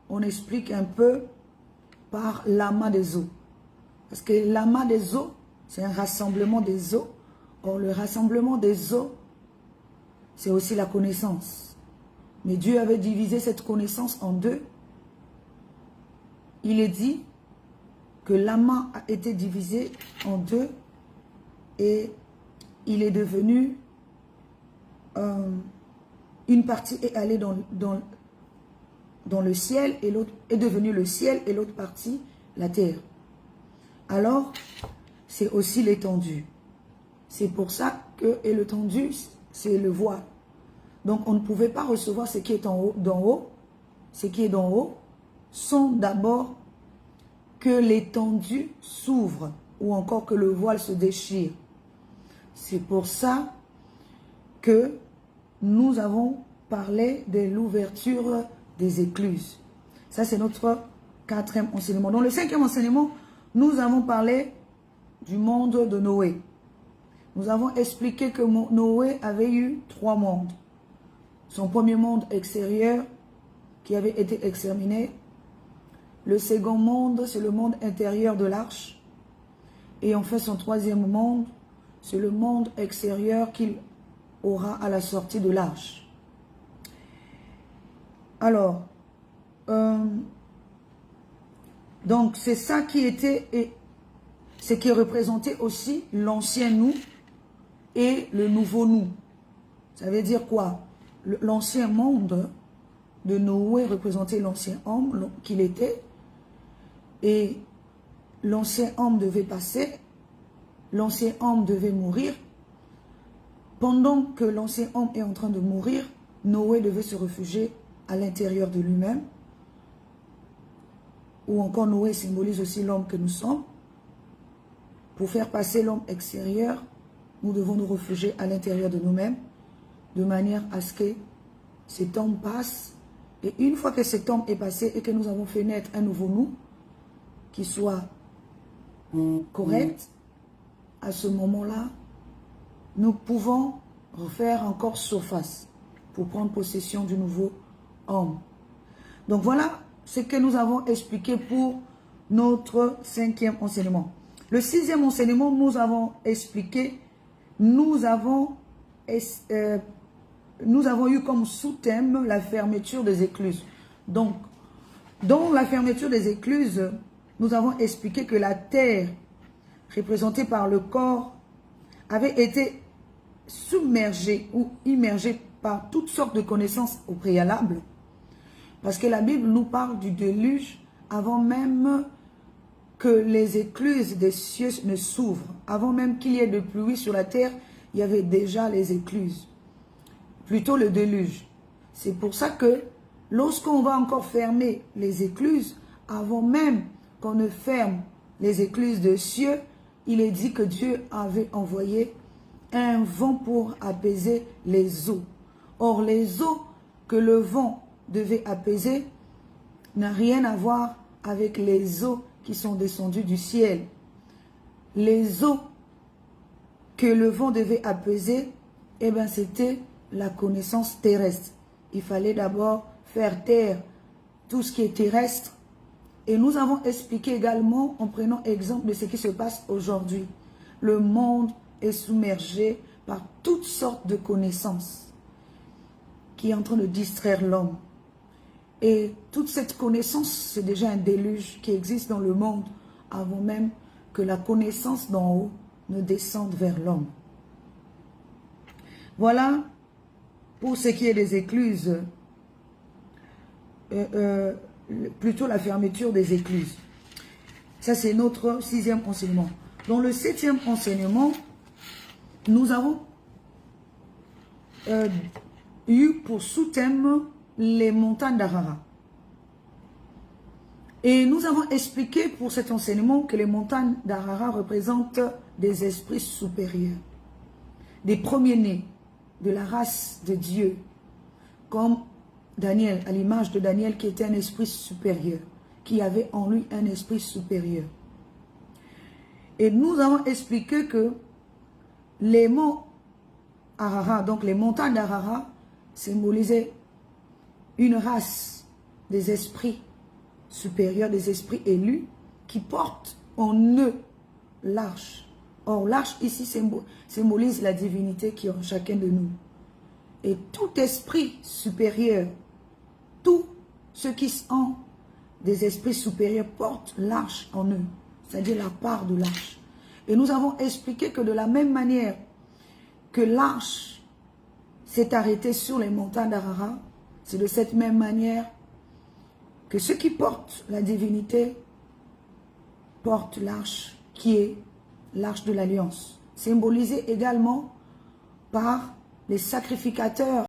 on explique un peu par l'amas des eaux. Parce que l'amas des eaux, c'est un rassemblement des eaux. Or, le rassemblement des eaux, c'est aussi la connaissance. Mais Dieu avait divisé cette connaissance en deux. Il est dit que l'amas a été divisé en deux et il est devenu, une partie est allée dans le ciel et l'autre est devenu le ciel et l'autre partie la terre. Alors, c'est aussi l'étendue. C'est pour ça que, et l'étendue, c'est le voile. Donc, on ne pouvait pas recevoir ce qui est en haut, d'en haut. Ce qui est d'en haut sont d'abord que l'étendue s'ouvre ou encore que le voile se déchire. C'est pour ça que nous avons parlé de l'ouverture des écluses. Ça, c'est notre 4e enseignement. Dans le 5e enseignement, nous avons parlé du monde de Noé. Nous avons expliqué que Noé avait eu 3 mondes. Son premier monde extérieur qui avait été exterminé. Le second monde, c'est le monde intérieur de l'arche. Et enfin, son 3e monde, c'est le monde extérieur qu'il aura à la sortie de l'arche. Alors, donc c'est ça qui était, et ce qui représentait aussi l'ancien nous et le nouveau nous. Ça veut dire quoi? L'ancien monde de Noé représentait l'ancien homme qu'il était. Et l'ancien homme devait passer, l'ancien homme devait mourir. Pendant que l'ancien homme est en train de mourir, Noé devait se réfugier à l'intérieur de lui-même. Ou encore Noé symbolise aussi l'homme que nous sommes. Pour faire passer l'homme extérieur, nous devons nous réfugier à l'intérieur de nous-mêmes, de manière à ce que cet homme passe. Et une fois que cet homme est passé et que nous avons fait naître un nouveau nous, qui soit correct, à ce moment-là, nous pouvons refaire encore surface pour prendre possession du nouveau homme. Donc voilà ce que nous avons expliqué pour notre 5e enseignement. Le 6e enseignement, nous avons expliqué, nous avons eu comme sous-thème la fermeture des écluses. Donc, dans la fermeture des écluses, nous avons expliqué que la terre, représentée par le corps, avait été submergée ou immergée par toutes sortes de connaissances au préalable. Parce que la Bible nous parle du déluge avant même que les écluses des cieux ne s'ouvrent. Avant même qu'il y ait de pluie sur la terre, il y avait déjà les écluses. Plutôt le déluge. C'est pour ça que lorsqu'on va encore fermer les écluses, avant même qu'on ne ferme les écluses de cieux, il est dit que Dieu avait envoyé un vent pour apaiser les eaux. Or, les eaux que le vent devait apaiser n'a rien à voir avec les eaux qui sont descendues du ciel. Les eaux que le vent devait apaiser, eh bien, c'était la connaissance terrestre. Il fallait d'abord faire taire tout ce qui est terrestre. Et nous avons expliqué également, en prenant exemple de ce qui se passe aujourd'hui. Le monde est submergé par toutes sortes de connaissances qui est en train de distraire l'homme. Et toute cette connaissance, c'est déjà un déluge qui existe dans le monde avant même que la connaissance d'en haut ne descende vers l'homme. Voilà pour ce qui est des écluses, plutôt la fermeture des écluses. Ça, c'est notre 6e enseignement. Dans le 7e enseignement, nous avons eu pour sous-thème les montagnes d'Arara. Et nous avons expliqué pour cet enseignement que les montagnes d'Arara représentent des esprits supérieurs, des premiers-nés de la race de Dieu, comme Daniel, à l'image de Daniel qui était un esprit supérieur, qui avait en lui un esprit supérieur. Et nous avons expliqué que les monts Arara, donc les montagnes d'Arara, symbolisaient une race des esprits supérieur des esprits élus qui portent en eux l'arche. Or, l'arche ici symbolise la divinité qui est en chacun de nous. Et tout esprit supérieur, tous ceux qui sont des esprits supérieurs portent l'arche en eux, c'est-à-dire la part de l'arche. Et nous avons expliqué que de la même manière que l'arche s'est arrêtée sur les montagnes d'Ararat, c'est de cette même manière que ceux qui portent la divinité portent l'arche qui est l'arche de l'alliance, symbolisée également par les sacrificateurs